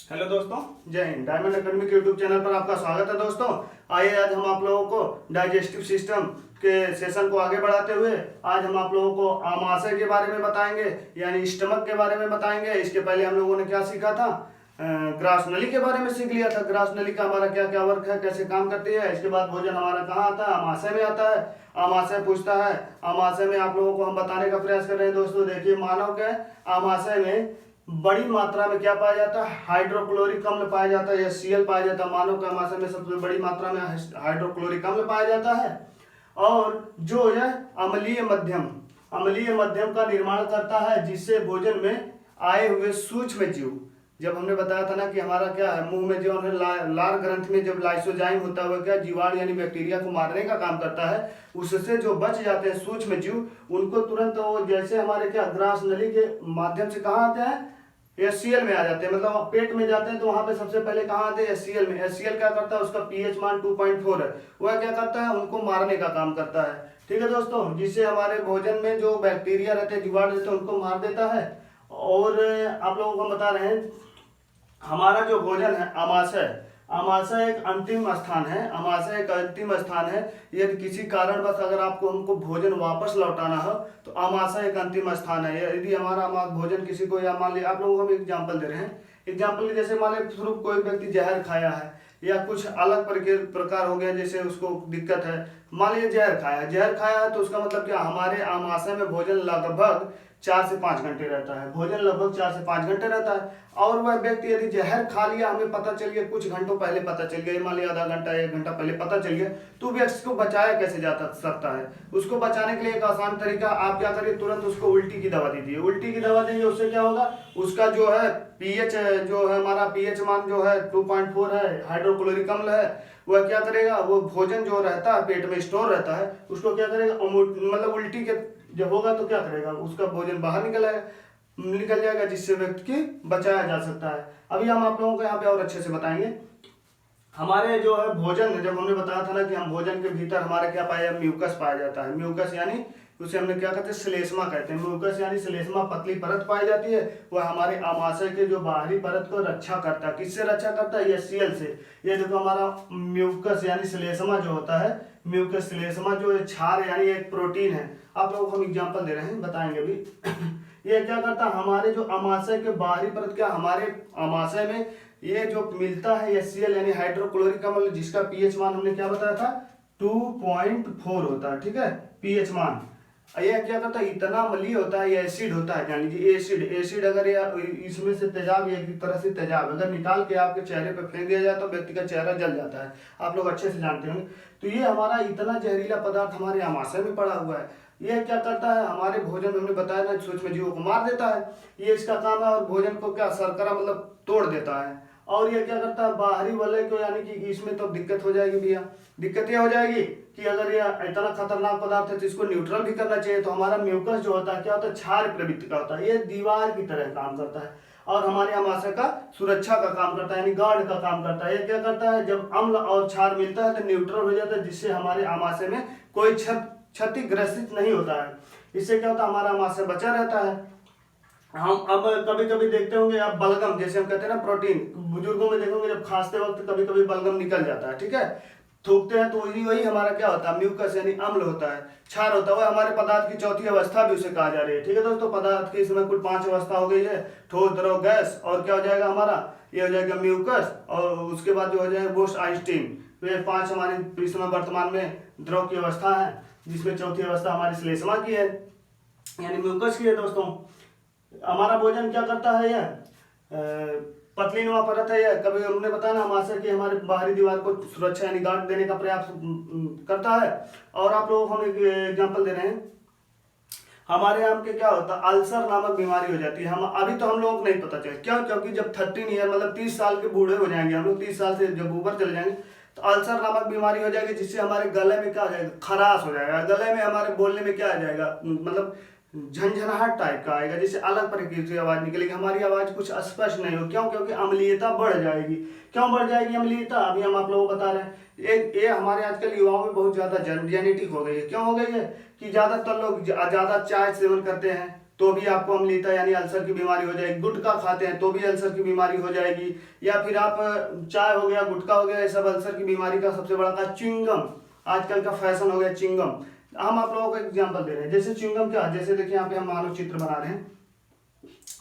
Hello दोस्तों, जय Hind. Diamond academy के यूट्यूब चैनल पर आपका स्वागत है। दोस्तों आइए आज हम आप लोगों को डाइजेस्टिव सिस्टम के सेशन को आगे बढ़ाते हुए आज हम आप लोगों को आमाशय के बारे में बताएंगे, यानी स्टमक के बारे में बताएंगे। इसके पहले हम लोगों ने क्या सीखा था, ग्रास नली के बारे में सीख लिया था। ग्रास नली का हमारा क्या क्या वर्क है, कैसे काम करती है। इसके बाद भोजन हमारा कहाँ आता है, आमाशय में आता है। आमाशय पूछता है, आमाशय में आप लोगों को हम बताने का प्रयास कर रहे हैं। दोस्तों देखिए, मानव के आमाशय में बड़ी मात्रा में क्या पाया जाता है, हाइड्रोक्लोरिक अम्ल पाया जाता है या Cl पाया जाता है। मानव के आमाशय में सबसे बड़ी मात्रा में हाइड्रोक्लोरिक अम्ल पाया जाता है। और जो है अम्लीय मध्यम का निर्माण करता है, जिससे भोजन में आए हुए सूक्ष्म जीव, जब हमने बताया था ना कि हमारा क्या है, मुंह में जो है लार ग्रंथ में जब लाइसोजाइम होता है, क्या जीवाणु यानी बैक्टीरिया को मारने का काम करता है। उससे जो बच जाते हैं सूक्ष्म जीव, उनको तुरंत वो जैसे हमारे क्या ग्रास नली के माध्यम से कहाँ आते हैं, HCl में आ जाते हैं। मतलब पेट में जाते हैं तो वहां पे सबसे पहले कहाँ आते हैं, HCl में। HCl क्या करता है, उसका pH मान 2.4 है। वह क्या करता है, उनको मारने का काम करता है। ठीक है दोस्तों, जिससे हमारे भोजन में जो बैक्टीरिया रहते हैं, जीवाणु रहते हैं, उनको मार देता है। और आप लोगों को बता रहे हैं, हमारा जो भोजन है आमाशय एक अंतिम स्थान है। आमाशय एक अंतिम स्थान है। यदि किसी कारणवश अगर आपको हमको भोजन वापस लौटाना हो तो आमाशय एक अंतिम स्थान है। यदि हमारा भोजन किसी को, या मान लिया आप लोगों को हम एग्जाम्पल दे रहे हैं, एग्जाम्पल के जैसे मान लिया स्वरूप कोई व्यक्ति जहर खाया है या कुछ अलग प्रकार हो गया, जैसे उसको दिक्कत है, मान लीजिए जहर खाया है तो उसका मतलब क्या, हमारे आमाशय में भोजन लगभग 4 से 5 घंटे रहता है। भोजन लगभग 4 से 5 घंटे रहता है। और वह व्यक्ति यदि जहर खा लिया, हमें पता चल गया, कुछ घंटों पहले पता चल गया, मान लिया आधा घंटा 1 घंटा पहले पता चल गया, तो व्यक्ति को बचाया कैसे जा सकता है। उसको बचाने के लिए एक आसान तरीका, आप क्या करिए, तुरंत उसको उल्टी की दवा दीजिए। उल्टी की दवा देंगे, उससे क्या होगा, उसका जो है pH जो है, हमारा pH मान जो है 2.4 है, हाइड्रोक्लोरिक अम्ल है, वह क्या करेगा, वो भोजन जो रहता है पेट में स्टोर रहता है, उसको क्या करेगा, मतलब उल्टी के जब होगा तो क्या करेगा, उसका भोजन बाहर निकल जाएगा, जिससे व्यक्ति की बचाया जा सकता है। अभी हम आप लोगों को यहाँ पे और अच्छे से बताएंगे। हमारे जो है भोजन, जब हमने बताया था ना कि हम भोजन के भीतर हमारे क्या पाया, म्यूकस पाया जाता है। म्यूकस यानी उसे हमने क्या कहते हैं, श्लेष्मा कहते हैं। म्यूकस यानी श्लेष्मा, पतली परत पाई जाती है। वह हमारे आमाशय के जो बाहरी परत को रक्षा करता है। किससे रक्षा करता है, HCl से। ये देखो, हमारा म्यूकस यानी श्लेष्मा जो होता है, म्यूकस श्लेष्मा जो क्षार यानी एक प्रोटीन है। आप लोगों को हम एग्जाम्पल दे रहे हैं, बताएंगे अभी। ये क्या करता है, हमारे जो आमाशय के बाहरी परत, क्या हमारे आमाशय में ये जो मिलता है HCl यानी हाइड्रोक्लोरिक अम्ल, जिसका pH मान हमने क्या बताया था, 2.4 होता है। ठीक है, pH मान। यह क्या करता है, इतना अम्लीय होता है, ये एसिड होता है, यानी कि एसिड अगर इसमें से तेजाब, एक तरह से तेजाब अगर निकाल के आपके चेहरे पर फेंक दिया जाए तो व्यक्ति का चेहरा जल जाता है। आप लोग अच्छे से जानते होंगे। तो ये हमारा इतना जहरीला पदार्थ हमारे आमाशय में पड़ा हुआ है। यह क्या करता है, हमारे भोजन में हमने बताया ना, सूक्ष्म जीवों को मार देता है। ये इसका काम है। और भोजन को क्या, शर्करा मतलब तोड़ देता है। और ये क्या करता है, बाहरी वलय को, यानी कि इसमें तो दिक्कत हो जाएगी भैया। दिक्कत ये हो जाएगी कि अगर ये इतना खतरनाक पदार्थ है तो इसको न्यूट्रल भी करना चाहिए। तो हमारा म्यूकस जो होता है, क्या होता है, क्षार प्रवृत्ति का होता है। ये दीवार की तरह काम करता है और हमारे आमाशय का सुरक्षा का काम करता है, यानी गार्ड का काम करता है। ये क्या करता है, जब अम्ल और क्षार मिलता है तो न्यूट्रल हो जाता है, जिससे हमारे आमाशय में कोई क्षतिग्रसित नहीं होता है। इससे क्या होता है, हमारा आमाशय बचा रहता है। हम अब कभी कभी देखते होंगे आप, बलगम जैसे हम कहते हैं ना, प्रोटीन, बुजुर्गों में देखोगे जब खांसते वक्त कभी कभी बलगम निकल जाता है। ठीक है, थूकते हैं तो वही हमारा क्या होता है, म्यूकस यानी अम्ल होता है, क्षार होता है। वह हमारे पदार्थ की चौथी अवस्था भी उसे कहा जा रही है। ठीक है दोस्तों, पदार्थ की इसमें कुल 5 अवस्था हो गई है, ठोस, द्रव, गैस, और क्या हो जाएगा हमारा, ये हो जाएगा म्यूकस, और उसके बाद जो हो जाएगा बोस्ट आइंस्टीन। तो ये 5 हमारे इसमें वर्तमान में द्रव की अवस्था है, जिसमें चौथी अवस्था हमारी श्लेष्मा की है, यानी म्यूकस की है। दोस्तों हमारा भोजन क्या करता है, यह पतली नुमा परत है। यह कभी हमने बताया ना, आमाशय की हमारे बाहरी दीवार को सुरक्षा यानी गार्ड देने का प्रयास करता है। और आप लोगों को हम एक एग्जांपल दे रहे हैं, हमारे यहाँ के क्या होता है, अल्सर नामक बीमारी हो जाती है। हम अभी तो हम लोगों को नहीं पता चले, क्यों, क्योंकि जब 13 ईयर मतलब 30 साल के बूढ़े हो जाएंगे हम लोग, 30 साल से जब ऊपर चले जाएंगे तो अल्सर नामक बीमारी हो जाएगी, जिससे हमारे गले में क्या हो जाएगा, खराश हो जाएगा। गले में हमारे बोलने में क्या आ जाएगा, मतलब झंझनाहट टाइप का आएगा, जिससे अलग प्रकृति की आवाज निकलेगी। हमारी आवाज कुछ स्पष्ट नहीं हो, क्यों, क्योंकि अम्लीयता बढ़ जाएगी। क्यों बढ़ जाएगी अम्लीयता, अभी हम आप लोगों को बता रहे हैं। ये हमारे आजकल युवाओं में बहुत ज्यादा जेनेटिक हो गई है। क्यों हो गई है कि ज्यादातर लोग ज्यादा चाय सेवन करते हैं, तो भी आपको अम्लीयता यानी अल्सर की बीमारी हो जाएगी। गुटखा खाते हैं तो भी अल्सर की बीमारी हो जाएगी। या फिर आप चाय हो गया, गुटखा हो गया, ये सब अल्सर की बीमारी का सबसे बड़ा का च्युइंगम, आजकल का फैशन हो गया च्युइंगम। हम आप लोगों को एग्जाम्पल दे रहे हैं, जैसे च्युइंगम क्या, जैसे देखिए यहाँ पे हम मानव चित्र बना रहे हैं,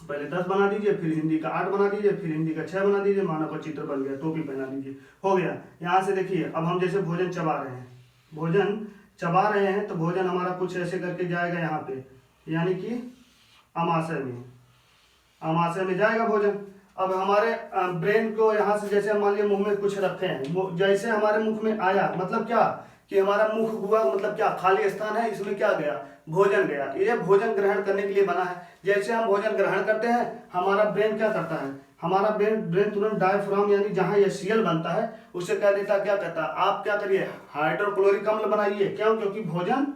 पहले 10 बना दीजिए, फिर हिंदी का 8 बना दीजिए, फिर हिंदी का 6 बना दीजिए, मानव का चित्र बन गया, टोपी पहना दीजिए, हो गया। यहाँ से देखिए अब हम जैसे भोजन चबा रहे हैं, भोजन चबा रहे हैं तो भोजन हमारा कुछ ऐसे करके जाएगा यहाँ पे, यानी कि अमाशय में, अमाशय में जाएगा भोजन। अब हमारे ब्रेन को यहाँ से जैसे मान लिया मुंह में कुछ रखे हैं, जैसे हमारे मुख में आया मतलब क्या कि हमारा मुख हुआ, मतलब क्या खाली स्थान है, इसमें क्या गया, भोजन गया। ये भोजन ग्रहण करने के लिए बना है। जैसे हम भोजन ग्रहण करते हैं, हमारा ब्रेन क्या करता है, हमारा ब्रेन तुरंत डायफ्राम यानी जहाँ ये सीएल बनता है उसे कह देता, क्या कहता है, आप क्या करिए हाइड्रोक्लोरिक अम्ल बनाइए। क्यों? क्योंकि भोजन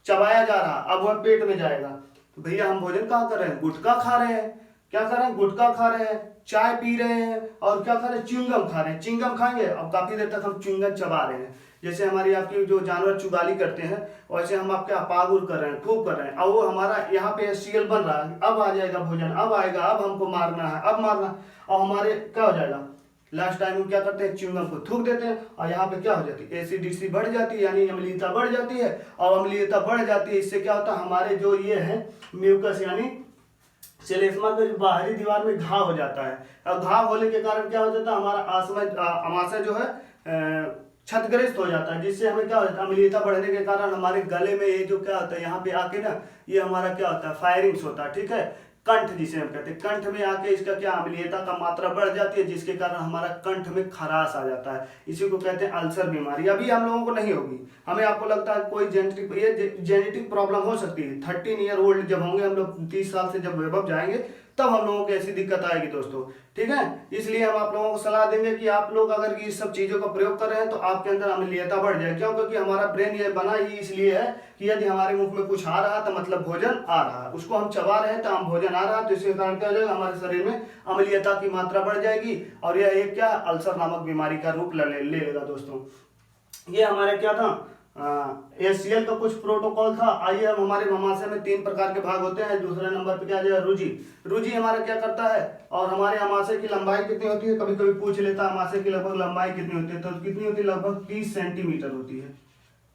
चबाया जा रहा, अब वह पेट में जाएगा। तो भैया हम भोजन कहाँ कर रहे हैं, गुटखा खा रहे हैं, क्या कर रहे हैं, गुटखा खा रहे हैं, चाय पी रहे हैं, और क्या खा रहे हैं, च्युइंगम खा रहे हैं। च्युइंगम खाएंगे, अब काफी देर तक हम च्युइंगम चबा रहे हैं। जैसे हमारी आपकी जो जानवर चुगाली करते हैं, वैसे हम आपके अपागुर कर रहे हैं, खूब कर रहे हैं। अब वो हमारा यहाँ पे सीएल बन रहा है, अब आ जाएगा भोजन, अब आएगा, अब हमको मारना है, अब मारना है। और हमारे क्या हो जाएगा, लास्ट टाइम हम क्या करते हैं, च्युइंगम को थूक देते हैं, और यहाँ पे क्या हो जाती है, एसिडिटी बढ़ जाती है, यानी अम्लीयता बढ़ जाती है। और अम्लीयता बढ़ जाती है, इससे क्या होता है, हमारे जो ये है म्यूकस यानी श्लेष्मा के बाहरी दीवार में घाव हो जाता है। अब घाव होने के कारण क्या हो जाता है, हमारा अमाशय जो है क्षतग्रस्त हो जाता है, जिससे हमें क्या होता है, अम्लीयता बढ़ने के कारण हमारे गले में ये जो क्या होता है, यहाँ पे आके ना ये हमारा क्या होता है, फायरिंग्स होता है, ठीक है, कंठ जिसे हम कहते हैं, कंठ में आके इसका क्या अम्लीयता का मात्रा बढ़ जाती है, जिसके कारण हमारा कंठ में खराश आ जाता है। इसी को कहते हैं अल्सर बीमारी। अभी हम लोगों को नहीं होगी, हमें आपको लगता है कोई जेनेटिक प्रॉब्लम हो सकती है। 13 ईयर ओल्ड जब होंगे हम लोग, 30 साल से जब वैभव जाएंगे, तब हम लोगों को ऐसी दिक्कत आएगी दोस्तों, ठीक है। इसलिए हम आप लोगों को सलाह देंगे कि आप लोग अगर इस सब चीजों का प्रयोग कर रहे हैं तो आपके अंदर अम्लीयता बढ़ जाए। क्यों? क्योंकि हमारा ब्रेन ये बना ही इसलिए है कि यदि हमारे मुख में कुछ आ रहा तो मतलब भोजन आ रहा है, उसको हम चबा रहे हैं तो हम भोजन आ रहा है, तो इसके कारण क्या हो जाएगा, हमारे शरीर में अम्लीयता की मात्रा बढ़ जाएगी, और यह एक क्या अल्सर नामक बीमारी का रूप ले लेगा दोस्तों। ये हमारे क्या था, एसीएल का कुछ प्रोटोकॉल था। आइए हम हमारे अमाशय में 3 प्रकार के भाग होते हैं। दूसरे नंबर पे क्या आ जाएगा, रुजि। रुजि हमारा क्या करता है, और हमारे अमाशय की लंबाई कितनी होती है, कभी कभी पूछ लेता है अमाशय की लगभग लंबाई कितनी होती है, तो कितनी होती है, लगभग 30 सेंटीमीटर होती है।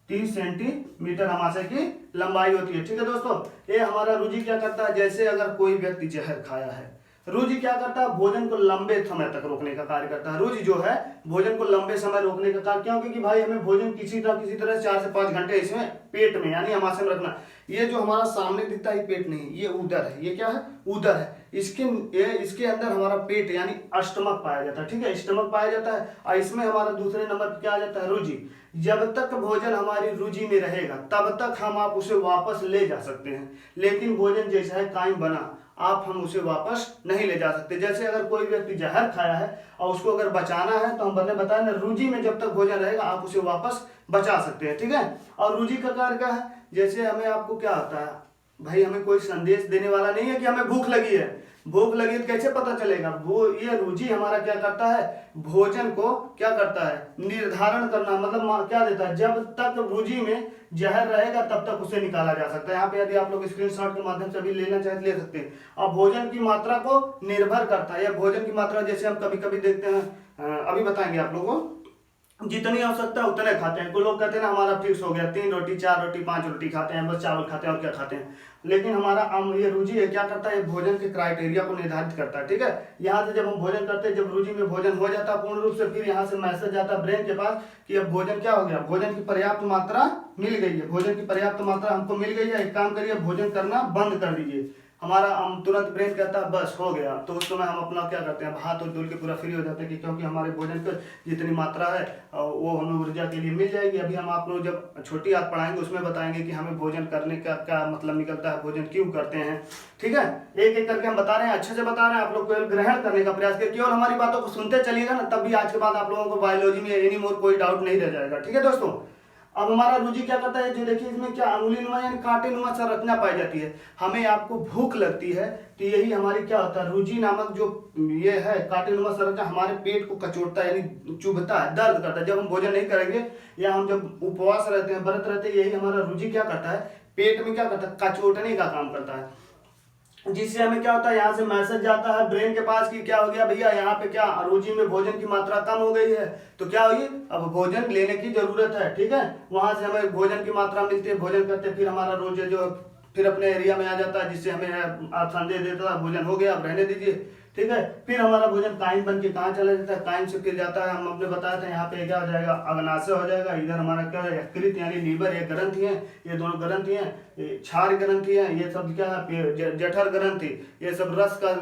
30 सेंटीमीटर अमाशय की लंबाई होती है, ठीक है दोस्तों। ये हमारा रुजि क्या करता है, जैसे अगर कोई व्यक्ति जहर खाया है, रुजि क्या करता है, भोजन को लंबे समय तक रोकने का कार्य करता है। रुजि जो है भोजन को लंबे समय रोकने का कार्य, क्यों? क्योंकि भाई हमें भोजन किसी तरह 4 से 5 घंटे इसमें पेट में यानी अमाशय में रखना। ये जो हमारा सामने दिखता है पेट नहीं, ये उदर है, ये क्या है, उदर है। इसके अंदर हमारा पेट यानी स्टमक पाया जाता है, ठीक है, स्टमक पाया जाता है। और इसमें हमारा दूसरे नंबर पर क्या आ जाता है, रुजि। जब तक भोजन हमारी रुजि में रहेगा तब तक हम आप उसे वापस ले जा सकते हैं, लेकिन भोजन जैसा है कायम बना, आप हम उसे वापस नहीं ले जा सकते। जैसे अगर कोई व्यक्ति जहर खाया है और उसको अगर बचाना है तो हम बताया ना, रुजि में जब तक भोजन रहेगा आप उसे वापस बचा सकते हैं, ठीक है। और रुजि का कार्य क्या है, जैसे हमें आपको क्या होता है भाई, हमें कोई संदेश देने वाला नहीं है कि हमें भूख लगी है। भूख लगी तो कैसे पता चलेगा, वो ये रुजि हमारा क्या करता है, भोजन को क्या करता है, निर्धारण करना, मतलब क्या देता है, जब तक रुजि में जहर रहेगा तब तक उसे निकाला जा सकता है। यहाँ पे यदि आप लोग स्क्रीनशॉट के माध्यम से भी लेना चाहे ले सकते हैं। और भोजन की मात्रा को निर्भर करता है, या भोजन की मात्रा जैसे हम कभी कभी देखते हैं, अभी बताएंगे आप लोगों को, जितनी आवश्यकता है उतने खाते हैं। कोई लोग कहते हैं ना हमारा फिक्स हो गया, 3 रोटी 4 रोटी 5 रोटी खाते हैं, बस चावल खाते हैं और क्या खाते हैं। लेकिन हमारा ये रुजि है क्या करता है, भोजन के क्राइटेरिया को निर्धारित करता है, ठीक है। यहाँ से जब हम भोजन करते हैं, जब रुजि में भोजन हो जाता है पूर्ण रूप से, फिर यहाँ से मैसेज आता है ब्रेन के पास कि अब भोजन क्या हो गया, भोजन की पर्याप्त मात्रा मिल गई है, भोजन की पर्याप्त मात्रा हमको मिल गई है, एक काम करिए भोजन करना बंद कर दीजिए। हमारा तुरंत ब्रेन कहता है बस हो गया, तो उस समय हम अपना क्या करते हैं, हाथ और धुल के पूरा फ्री हो जाते हैं, क्योंकि हमारे भोजन की जितनी मात्रा है वो हमें ऊर्जा के लिए मिल जाएगी। अभी हम आप लोग जब छोटी बात पढ़ाएंगे उसमें बताएंगे कि हमें भोजन करने का क्या मतलब निकलता है, भोजन क्यों करते हैं, ठीक है। एक एक करके हम बता रहे हैं, अच्छे से बता रहे हैं, आप लोग केवल ग्रहण करने का प्रयास करिए, केवल हमारी बातों को सुनते चलिएगा ना, तब भी आज के बाद आप लोगों को बायोलॉजी में एनी मोर कोई डाउट नहीं रह जाएगा, ठीक है दोस्तों। अब हमारा रुजि क्या करता है, जो देखिए इसमें क्या अंगुलीनुमा यानी कांटेनुमा संरचना पाई जाती है। हमें आपको भूख लगती है तो यही हमारी क्या होता है, रुजि नामक जो ये है कांटेनुमा संरचना हमारे पेट को कचोटता है, यानी चुभता है, दर्द करता है। जब हम भोजन नहीं करेंगे या हम जब उपवास रहते हैं, व्रत रहते हैं, यही हमारा रुजि क्या करता है, पेट में क्या करता है, कचोटने का काम करता है। जिससे हमें क्या होता है, यहाँ से मैसेज जाता है ब्रेन के पास कि क्या हो गया भैया, यहाँ पे क्या रोजी में भोजन की मात्रा कम हो गई है, तो क्या हुई, अब भोजन लेने की जरूरत है। ठीक है, वहां से हमें भोजन की मात्रा मिलती है, भोजन करते फिर हमारा रोज जो फिर अपने एरिया में आ जाता है, जिससे हमें आप संदेश देता है भोजन हो गया, आप रहने दीजिए। ठीक है, फिर हमारा भोजन काइम बन के कहाँ चला जाता है, काइम से फिर जाता है, हम अपने बताया था यहाँ पे क्या हो जाएगा, अग्नाशय हो जाएगा। इधर हमारा क्या है, यकृत यानी लीवर, ये ग्रंथि है, ये दोनों ग्रंथि हैं, क्षार ग्रंथि है, ये सब क्या है, जठर ग्रंथि, ये सब रस का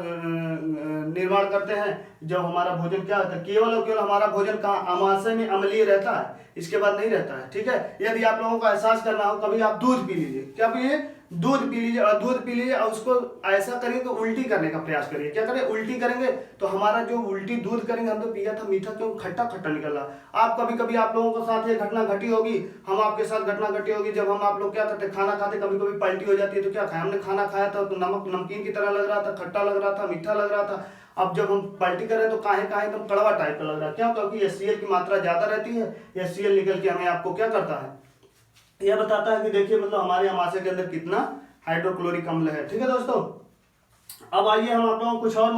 निर्माण करते हैं। जब हमारा भोजन क्या होता है, केवल और केवल हमारा भोजन कहाँ, अमाशय में अम्लीय रहता है, इसके बाद नहीं रहता है। ठीक है, यदि आप लोगों को एहसास करना हो, कभी आप दूध पी लीजिए, क्या पिए, दूध पी लीजिए, और दूध पी लीजिए और उसको ऐसा करिए कि उल्टी करने का प्रयास करिए। क्या करें, उल्टी करेंगे तो हमारा जो उल्टी दूध करेंगे, हम तो पिया था मीठा, क्यों खट्टा खट्टा निकल रहा। आप कभी कभी आप लोगों के साथ ये घटना घटी होगी, हम आपके साथ घटना घटी होगी, जब हम आप लोग क्या करते, खाना खाते, कभी कभी पलटी हो जाती है, तो क्या खाया हमने, खाना खाया था तो नमक नमकीन की तरह लग रहा था, खट्टा लग रहा था, मीठा लग रहा था। अब जब हम पलटी करें तो काहे काहे एकदम कड़वा टाइप का लग रहा है, क्यों, क्योंकि HCl की मात्रा ज्यादा रहती है। HCl निकल के हमें आपको क्या करता है, यह बताता है कि देखिए मतलब हमारे अमाशय के अंदर कितना हाइड्रोक्लोरिक अम्ल है। ठीक है दोस्तों, अब आइए हम आप लोगों को कुछ और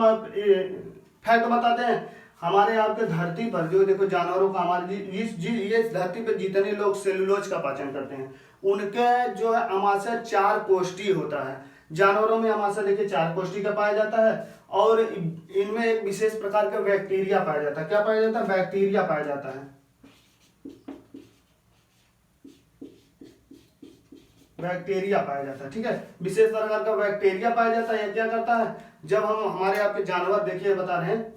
फैक्ट बताते हैं। हमारे यहाँ पे धरती पर जो देखो जानवरों का, हमारे ये धरती पर जितने लोग सेलुलोज का पाचन करते हैं, उनके जो है अमाशय 4 कोष्ठी होता है। जानवरों में अमाशय देखिए 4 कोष्ठी का पाया जाता है, और इनमें एक विशेष प्रकार का बैक्टीरिया पाया जाता है। क्या पाया जाता है, बैक्टीरिया पाया जाता है, बैक्टीरिया पाया जाता है। ठीक है, विशेष प्रकार का बैक्टीरिया पाया जाता है। यह क्या करता है, जब हम हमारे यहाँ पे जानवर देखिए बता रहे हैं,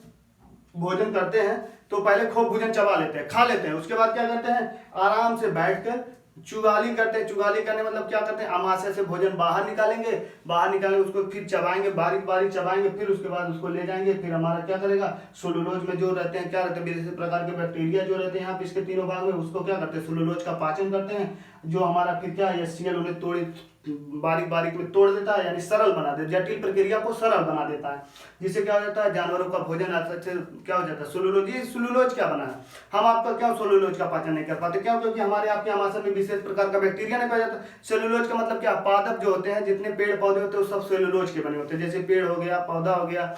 भोजन करते हैं तो पहले खूब भोजन चबा लेते हैं, खा लेते हैं, उसके बाद क्या करते हैं, आराम से बैठकर चुगाली करते हैं। चुगाली करने मतलब क्या करते हैं, अमाशय से भोजन बाहर निकालेंगे, बाहर निकालेंगे उसको फिर चबाएंगे, बारीक बारीक चबाएंगे, फिर उसके बाद उसको ले जाएंगे, फिर हमारा क्या करेगा, सेलुलोज में जो रहते हैं, क्या रहते हैं, विभिन्न प्रकार के बैक्टीरिया जो रहते हैं यहाँ पे इसके तीनों भाग में, उसको क्या करते हैं, सेलुलोज का पाचन करते हैं, जो हमारा फिर क्या HCl उन्हें तोड़े बारीक बारीक में तोड़ देता है, यानी सरल बना देता है, जटिल प्रक्रिया को सरल बना देता है, जिससे क्या हो जाता है, जानवरों का भोजन अच्छे क्या हो जाता है, सेलुलोज। ये सेलुलोज क्या बना है, हम आपका क्या सेलुलोज का पाचन नहीं कर पाते, क्या, क्योंकि हमारे आपके अमाशय में विशेष प्रकार का बैक्टीरिया नहीं पाया जाता। सेलुलोज का मतलब क्या, पादप जो होते हैं, जितने पेड़ पौधे होते हैं वो सब सेलुलोज के बने होते हैं, जैसे पेड़ हो गया, पौधा हो गया,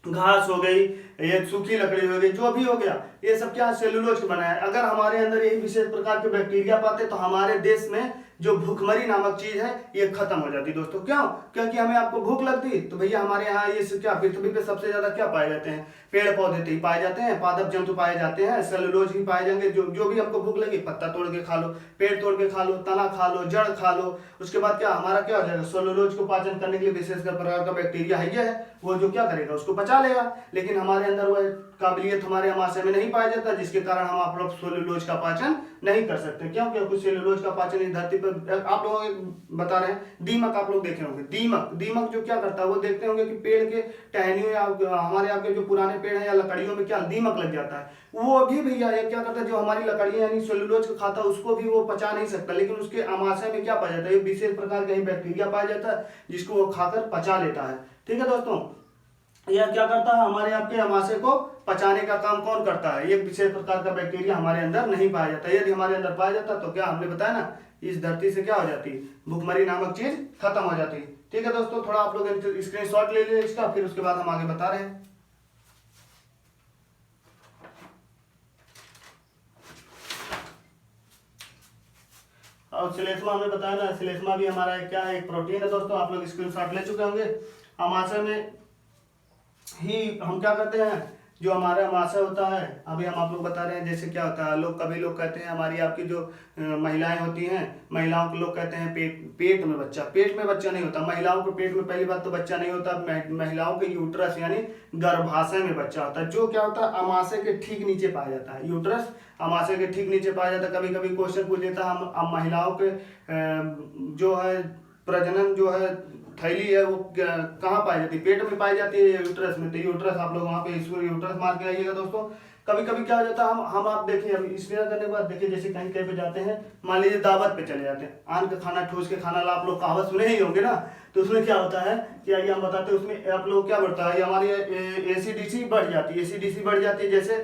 घास हो गई, ये सूखी लकड़ी हो गई, जो भी हो गया, ये सब क्या सेलुलोज के बना है। अगर हमारे अंदर यही विशेष प्रकार के बैक्टीरिया पाते तो हमारे देश में जो भूखमरी नामक चीज है ये खत्म हो जाती दोस्तों। क्यों, क्योंकि हमें आपको भूख लगती तो भैया हमारे यहाँ ये क्या पृथ्वी पे सबसे ज्यादा क्या पाए जाते हैं, पेड़ पौधे तो ही पाए जाते हैं, पादप जंतु पाए जाते हैं, सेलुलोज ही पाए जाएंगे। जो भी हमको भूख लगी, पत्ता तोड़ के खा लो, पेड़ तोड़ के खा लो, तना खा लो, जड़ खा लो, उसके बाद क्या हमारा क्या हो जाएगा, सेलुलोज को पाचन करने के लिए विशेष प्रकार का बैक्टीरिया है, वो जो क्या करेगा, उसको पचा लेगा। लेकिन हमारे अंदर वह काबिलियत हमारे अमाशय में नहीं पाया जाता, जिसके कारण हम आप लोग सेलुलोज का पाचन नहीं कर सकते। क्यों, क्योंकि सेलुलोज का पाचन इस धरती पर आप लोगों को बता रहे हैं। दीमक आप लोग देखे होंगे, दीमक जो क्या करता है, वो देखते होंगे कि पेड़ के टहनियों या हमारे आपके जो पुराने पेड़ हैं या लकड़ियों में क्या दीमक लग जाता है, वो भी भैया ये क्या करता है, जो हमारी लकड़ियां यानी सेलुलोज को खाता है उसको भी वो पचा नहीं सकता, लेकिन उसके अमाशय में क्या पाया जाता है, विशेष प्रकार का ही बैक्टीरिया पाया जाता है, जिसको वो खाकर पचा लेता है। ठीक है दोस्तों, यह क्या करता है, हमारे आपके अमाशय को पचाने का काम कौन करता है, एक विशेष प्रकार का बैक्टीरिया हमारे अंदर नहीं पाया जाता। यदि हमारे अंदर पाया जाता तो क्या हमने बताया ना, इस धरती से क्या हो जाती, भूखमरी नामक चीज खत्म हो जाती। ठीक है दोस्तों, थोड़ा आप लोग स्क्रीनशॉट ले लीजिए इसका, फिर उसके बाद हम आगे बता रहे हैं। और श्लेष्मा हमने बताया ना, श्लेष्मा भी हमारा क्या है, एक प्रोटीन है दोस्तों, आप लोग स्क्रीनशॉट ले चुके होंगे। अमाशय में ही हम क्या करते हैं, जो हमारा अमाशय होता है, अभी हम आप लोग बता रहे हैं जैसे क्या होता है, कभी लोग कहते हैं हमारी आपकी जो महिलाएं होती हैं, महिलाओं को लोग कहते हैं पेट में बच्चा, पेट में बच्चा नहीं होता महिलाओं के पेट में, पहली बात तो बच्चा नहीं होता, महिलाओं के यूट्रस यानी गर्भाशय में बच्चा होता है, जो क्या होता है अमाशय के ठीक नीचे पाया जाता है, यूट्रस अमाशय के ठीक नीचे पाया जाता है। कभी कभी क्वेश्चन पूछ लेता है, हम महिलाओं के जो है प्रजनन जो है थैली है वो कहाँ पाई जाती है, पेट में पाई जाती है, यूट्रस में, तो यूट्रस आप लोग वहाँ पे यूट्रस मार के आइएगा दोस्तों। कभी कभी क्या हो जाता है, हम आप देखिए, अभी स्क्रीन करने के बाद देखिए, जैसे कहीं कहीं पे जाते हैं, मान लीजिए दावत पे चले जाते हैं, आन का खाना ठूस के खाना ला, आप लोग कहावत सुने ही होंगे ना, तो उसमें क्या होता है कि आइए हम बताते हैं, उसमें आप लोग क्या बढ़ता है, हमारी एसिडिटी बढ़ जाती है, एसिडिटी बढ़ जाती है, जैसे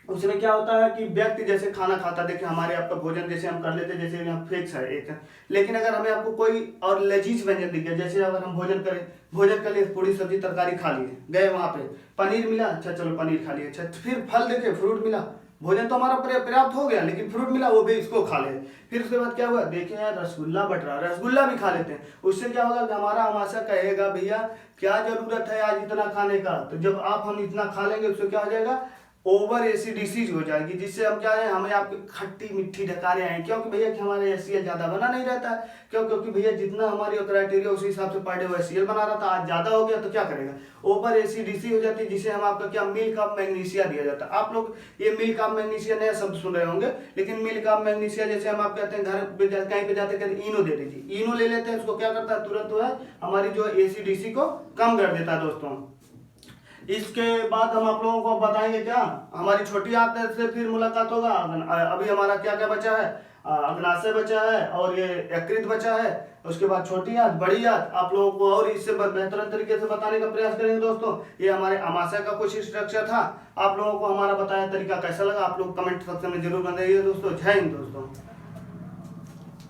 उसमें क्या होता है कि व्यक्ति जैसे खाना खाता, देखिए हमारे आपका भोजन जैसे हम कर लेते हैं, जैसे यहाँ फिक्स है एक, लेकिन अगर हमें आपको कोई और लजीज व्यंजन दिख गया, जैसे अगर हम भोजन करें, भोजन कर लिए, पूरी सब्जी तरकारी खा लिए, गए वहाँ पे पनीर मिला, अच्छा चलो पनीर खा लिए, अच्छा फिर फल देखे, फ्रूट मिला, भोजन तो हमारा पर्याप्त हो गया, लेकिन फ्रूट मिला वो भी इसको खा ले। फिर उसके बाद क्या हुआ, देखिए यार रसगुल्ला बट रहा, रसगुल्ला भी खा लेते हैं। उससे क्या होगा कि हमारा अमाशा कहेगा भैया क्या जरूरत है आज इतना खाने का, तो जब आप हम इतना खा लेंगे उससे क्या हो जाएगा, ओवर एसिडिटीज हो जाएगी, जिससे हम क्या है, हमें आपकी खट्टी मीठी डकारें आए, क्योंकि भैया कि हमारे एसीएल ज्यादा बना नहीं रहता है। क्यों, क्योंकि भैया जितना हमारी क्राइटेरिया उसी हिसाब से पर डे वो एसीएल बना रहा था, आज ज्यादा हो गया तो क्या करेगा, ओवर एसिडिटी हो जाती है, जिसे हम आपका क्या मिल्क ऑफ मैग्नीशिया दिया जाता है। आप लोग ये मिल्क ऑफ मैग्नीशिया नया शब्द सुन रहे होंगे, लेकिन मिल्क ऑफ मैग्नीशिया जैसे हम आप कहते हैं घर पे कहीं पे जाते कहते इनो दे दीजिए, इनो ले लेते हैं, उसको क्या करता है तुरंत जो है हमारी जो एसिडिटी को कम कर देता है दोस्तों। इसके बाद हम आप लोगों को बताएंगे क्या, हमारी छोटी आंत से फिर मुलाकात होगा। अभी हमारा क्या क्या बचा है, अग्नाशय बचा है और ये यकृत बचा है, उसके बाद छोटी आंत, बड़ी आंत, आप लोगों को और इससे बेहतर तरीके से बताने का प्रयास करेंगे दोस्तों। ये हमारे अमाशय का कुछ स्ट्रक्चर था, आप लोगों को हमारा बताया तरीका कैसा लगा, आप लोग कमेंट सेक्शन में जरूर बताइए दोस्तों। जय हिंद दोस्तों।